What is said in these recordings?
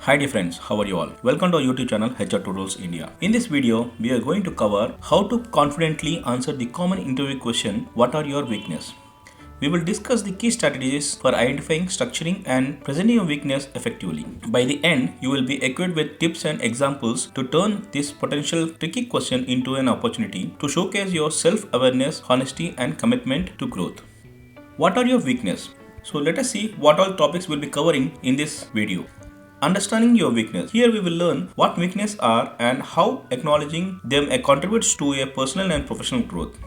Hi dear friends, how are you all? Welcome to our YouTube channel HR Tutorials India. In this video, we are going to cover how to confidently answer the common interview question, what are your weaknesses? We will discuss the key strategies for identifying, structuring and presenting your weakness effectively. By the end, you will be equipped with tips and examples to turn this potential tricky question into an opportunity to showcase your self-awareness, honesty and commitment to growth. What are your weaknesses? So let us see what all topics we'll be covering in this video. Understanding your weakness. Here we will learn what weaknesses are and how acknowledging them contributes to a personal and professional growth.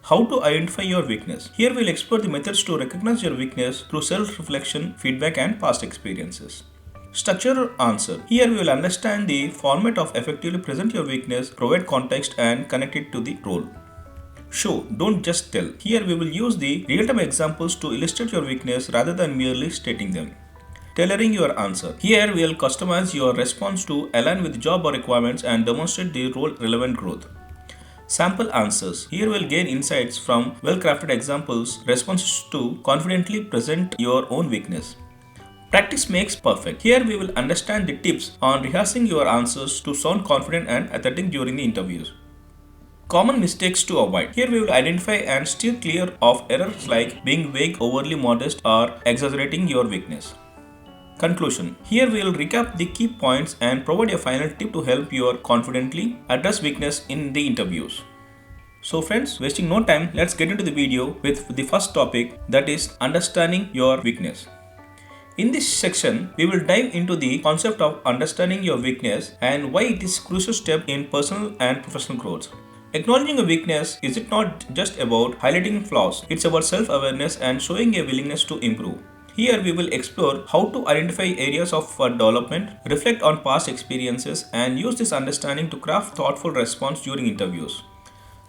How to identify your weakness. Here we'll explore the methods to recognize your weakness through self-reflection, feedback and past experiences. Structure or answer. Here we will understand the format of effectively present your weakness, provide context and connect it to the role. Show, don't just tell. Here we will use the real-time examples to illustrate your weakness rather than merely stating them. Tailoring your answer. Here we will customize your response to align with job or requirements and demonstrate the role relevant growth. Sample answers. Here we will gain insights from well-crafted examples, responses to confidently present your own weakness. Practice makes perfect. Here we will understand the tips on rehearsing your answers to sound confident and authentic during the interviews. Common mistakes to avoid. Here we will identify and steer clear of errors like being vague, overly modest or exaggerating your weakness. Conclusion. Here we will recap the key points and provide a final tip to help you confidently address weakness in the interviews. So friends, wasting no time, let's get into the video with the first topic, that is understanding your weakness. In this section, we will dive into the concept of understanding your weakness and why it is a crucial step in personal and professional growth. Acknowledging a weakness is not just about highlighting flaws, it's about self-awareness and showing a willingness to improve. Here we will explore how to identify areas of development, reflect on past experiences and use this understanding to craft thoughtful response during interviews.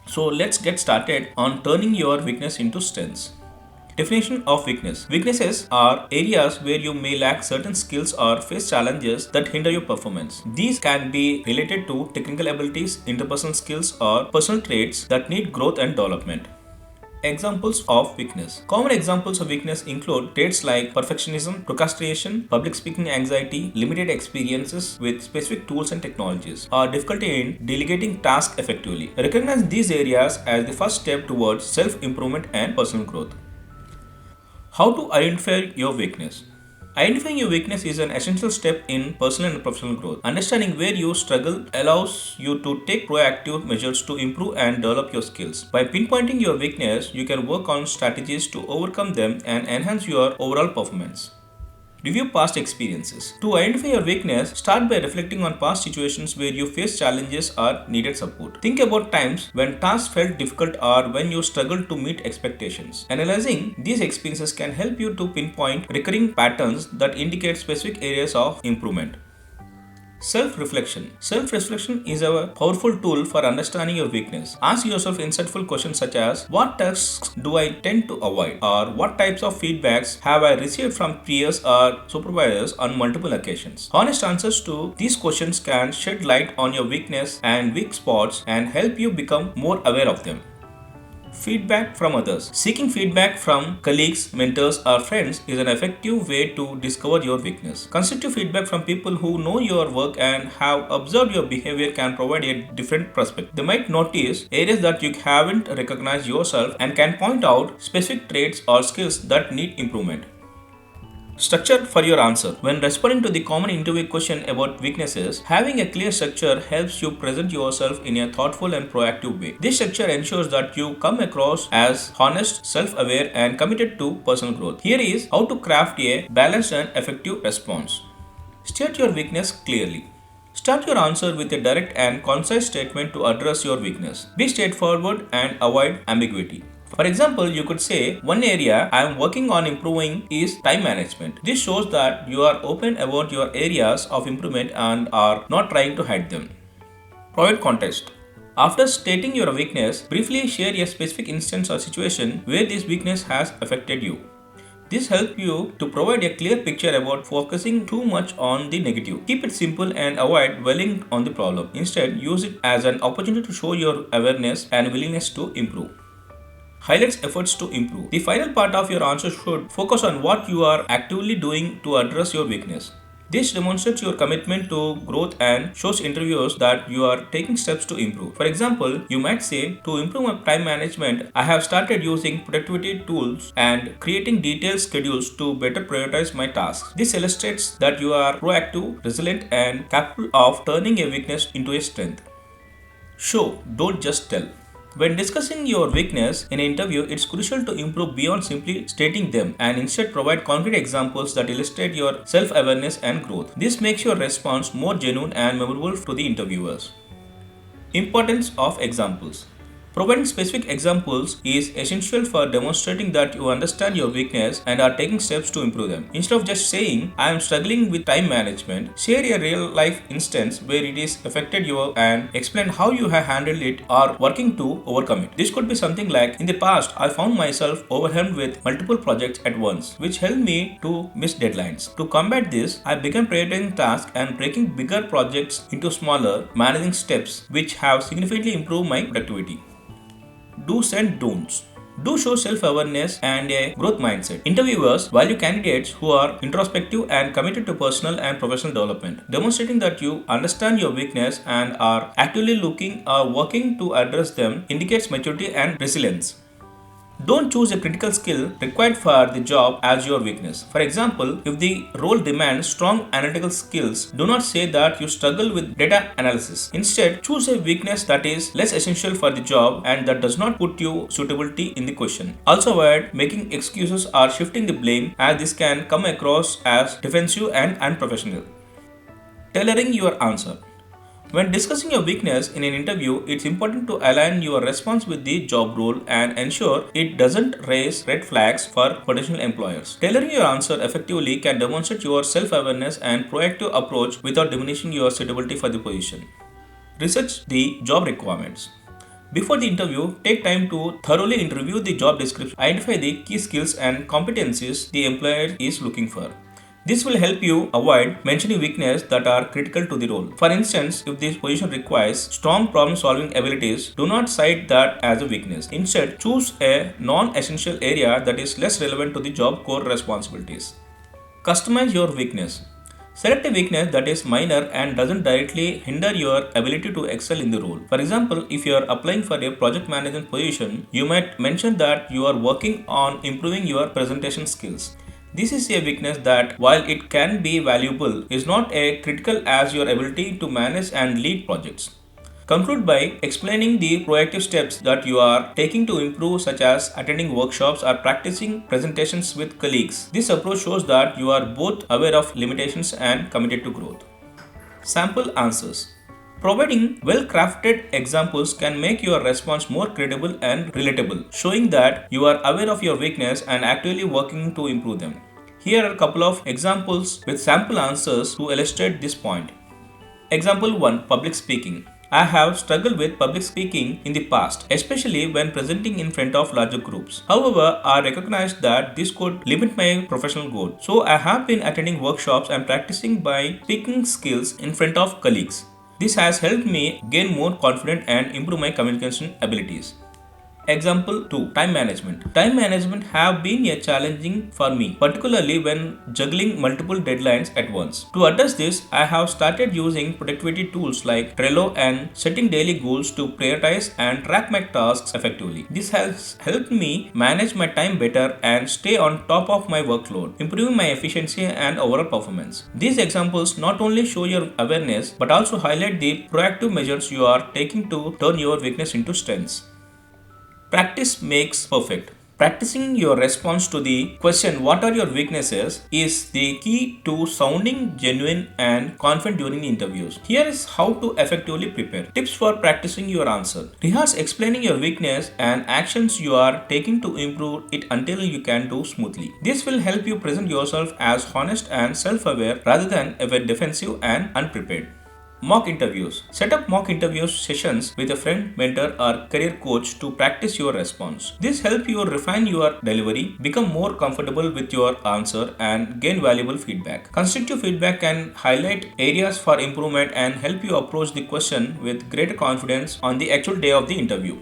So let's get started on turning your weakness into strengths. Definition of weakness. Weaknesses are areas where you may lack certain skills or face challenges that hinder your performance. These can be related to technical abilities, interpersonal skills or personal traits that need growth and development. Examples of weakness. Common examples of weakness include traits like perfectionism, procrastination, public speaking anxiety, limited experiences with specific tools and technologies, or difficulty in delegating tasks effectively. Recognize these areas as the first step towards self-improvement and personal growth. How to identify your weakness. Identifying your weakness is an essential step in personal and professional growth. Understanding where you struggle allows you to take proactive measures to improve and develop your skills. By pinpointing your weakness, you can work on strategies to overcome them and enhance your overall performance. Review past experiences. To identify your weakness, start by reflecting on past situations where you faced challenges or needed support. Think about times when tasks felt difficult or when you struggled to meet expectations. Analyzing these experiences can help you to pinpoint recurring patterns that indicate specific areas of improvement. Self-reflection. Self-reflection is a powerful tool for understanding your weakness. Ask yourself insightful questions such as, what tasks do I tend to avoid? Or what types of feedbacks have I received from peers or supervisors on multiple occasions? Honest answers to these questions can shed light on your weakness and weak spots and help you become more aware of them. Feedback from others. Seeking feedback from colleagues, mentors, or friends is an effective way to discover your weakness. Constructive feedback from people who know your work and have observed your behavior can provide a different perspective. They might notice areas that you haven't recognized yourself and can point out specific traits or skills that need improvement. Structure for your answer. When responding to the common interview question about weaknesses, having a clear structure helps you present yourself in a thoughtful and proactive way. This structure ensures that you come across as honest, self-aware, and committed to personal growth. Here is how to craft a balanced and effective response. State your weakness clearly. Start your answer with a direct and concise statement to address your weakness. Be straightforward and avoid ambiguity. For example, you could say, one area I am working on improving is time management. This shows that you are open about your areas of improvement and are not trying to hide them. Provide context. After stating your weakness, briefly share a specific instance or situation where this weakness has affected you. This helps you to provide a clear picture about focusing too much on the negative. Keep it simple and avoid dwelling on the problem. Instead, use it as an opportunity to show your awareness and willingness to improve. Highlights efforts to improve. The final part of your answer should focus on what you are actively doing to address your weakness. This demonstrates your commitment to growth and shows interviewers that you are taking steps to improve. For example, you might say, to improve my time management, I have started using productivity tools and creating detailed schedules to better prioritize my tasks. This illustrates that you are proactive, resilient, and capable of turning a weakness into a strength. Show, don't just tell. When discussing your weakness in an interview, it's crucial to improve beyond simply stating them and instead provide concrete examples that illustrate your self-awareness and growth. This makes your response more genuine and memorable to the interviewers. Importance of examples. Providing specific examples is essential for demonstrating that you understand your weakness and are taking steps to improve them. Instead of just saying, I am struggling with time management, share a real life instance where it is affected you and explain how you have handled it or working to overcome it. This could be something like, in the past, I found myself overwhelmed with multiple projects at once, which helped me to miss deadlines. To combat this, I began prioritizing tasks and breaking bigger projects into smaller, managing steps, which have significantly improved my productivity. Do's and don'ts. Do show self-awareness and a growth mindset. Interviewers value candidates who are introspective and committed to personal and professional development. Demonstrating that you understand your weakness and are actively looking or working to address them indicates maturity and resilience. Don't choose a critical skill required for the job as your weakness. For example, if the role demands strong analytical skills, do not say that you struggle with data analysis. Instead, choose a weakness that is less essential for the job and that does not put your suitability in the question. Also avoid making excuses or shifting the blame, as this can come across as defensive and unprofessional. Tailoring your answer. When discussing your weakness in an interview, it's important to align your response with the job role and ensure it doesn't raise red flags for potential employers. Tailoring your answer effectively can demonstrate your self-awareness and proactive approach without diminishing your suitability for the position. Research the job requirements. Before the interview, take time to thoroughly interview the job description, identify the key skills and competencies the employer is looking for. This will help you avoid mentioning weaknesses that are critical to the role. For instance, if this position requires strong problem-solving abilities, do not cite that as a weakness. Instead, choose a non-essential area that is less relevant to the job core responsibilities. Customize your weakness. Select a weakness that is minor and doesn't directly hinder your ability to excel in the role. For example, if you are applying for a project management position, you might mention that you are working on improving your presentation skills. This is a weakness that, while it can be valuable, is not as critical as your ability to manage and lead projects. Conclude by explaining the proactive steps that you are taking to improve, such as attending workshops or practicing presentations with colleagues. This approach shows that you are both aware of limitations and committed to growth. Sample answers. Providing well-crafted examples can make your response more credible and relatable, showing that you are aware of your weakness and actively working to improve them. Here are a couple of examples with sample answers to illustrate this point. Example 1. Public speaking. I have struggled with public speaking in the past, especially when presenting in front of larger groups. However, I recognized that this could limit my professional growth. So I have been attending workshops and practicing my speaking skills in front of colleagues. This has helped me gain more confidence and improve my communication abilities. Example 2. Time management. Time management have been a challenging for me, particularly when juggling multiple deadlines at once. To address this, I have started using productivity tools like Trello and setting daily goals to prioritize and track my tasks effectively. This has helped me manage my time better and stay on top of my workload, improving my efficiency and overall performance. These examples not only show your awareness but also highlight the proactive measures you are taking to turn your weakness into strengths. Practice makes perfect. Practicing your response to the question, what are your weaknesses, is the key to sounding genuine and confident during the interviews. Here is how to effectively prepare. Tips for practicing your answer. Rehearse explaining your weakness and actions you are taking to improve it until you can do smoothly. This will help you present yourself as honest and self-aware rather than ever defensive and unprepared. Mock interviews. Set up mock interview sessions with a friend, mentor, or career coach to practice your response. This helps you refine your delivery, become more comfortable with your answer, and gain valuable feedback. Constructive feedback can highlight areas for improvement and help you approach the question with greater confidence on the actual day of the interview.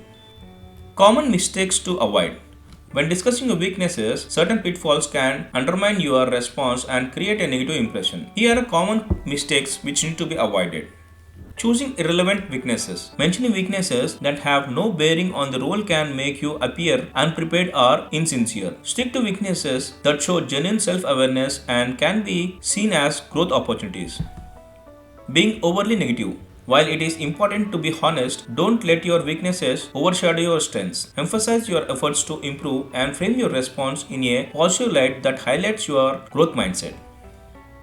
Common mistakes to avoid. When discussing your weaknesses, certain pitfalls can undermine your response and create a negative impression. Here are common mistakes which need to be avoided. Choosing irrelevant weaknesses. Mentioning weaknesses that have no bearing on the role can make you appear unprepared or insincere. Stick to weaknesses that show genuine self-awareness and can be seen as growth opportunities. Being overly negative. While it is important to be honest, don't let your weaknesses overshadow your strengths. Emphasize your efforts to improve and frame your response in a positive light that highlights your growth mindset.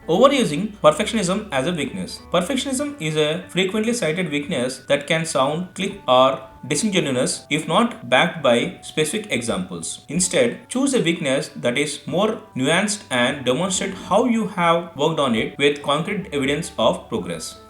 Overusing perfectionism as a weakness. Perfectionism is a frequently cited weakness that can sound cliché or disingenuous if not backed by specific examples. Instead, choose a weakness that is more nuanced and demonstrate how you have worked on it with concrete evidence of progress.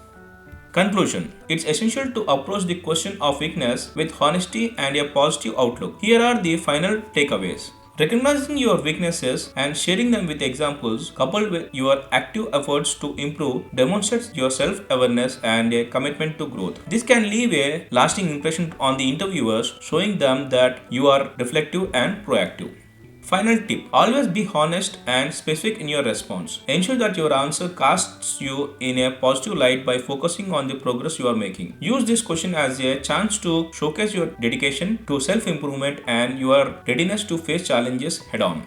Conclusion. It's essential to approach the question of weakness with honesty and a positive outlook. Here are the final takeaways. Recognizing your weaknesses and sharing them with examples coupled with your active efforts to improve demonstrates your self-awareness and a commitment to growth. This can leave a lasting impression on the interviewers, showing them that you are reflective and proactive. Final tip. Always be honest and specific in your response. Ensure that your answer casts you in a positive light by focusing on the progress you are making. Use this question as a chance to showcase your dedication to self-improvement and your readiness to face challenges head-on.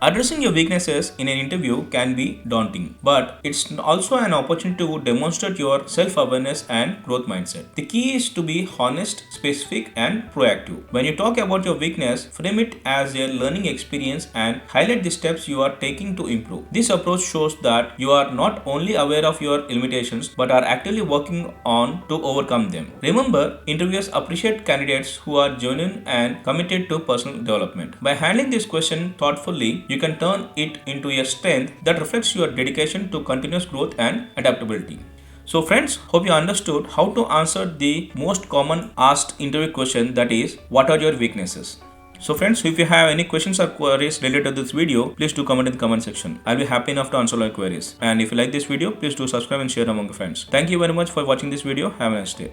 Addressing your weaknesses in an interview can be daunting, but it's also an opportunity to demonstrate your self-awareness and growth mindset. The key is to be honest, specific, and proactive. When you talk about your weakness, frame it as a learning experience and highlight the steps you are taking to improve. This approach shows that you are not only aware of your limitations but are actively working on to overcome them. Remember, interviewers appreciate candidates who are genuine and committed to personal development. By handling this question thoughtfully, you can turn it into a strength that reflects your dedication to continuous growth and adaptability. So friends, hope you understood how to answer the most common asked interview question, that is, what are your weaknesses? So friends, if you have any questions or queries related to this video, please do comment in the comment section. I'll be happy enough to answer all your queries. And if you like this video, please do subscribe and share among your friends. Thank you very much for watching this video. Have a nice day.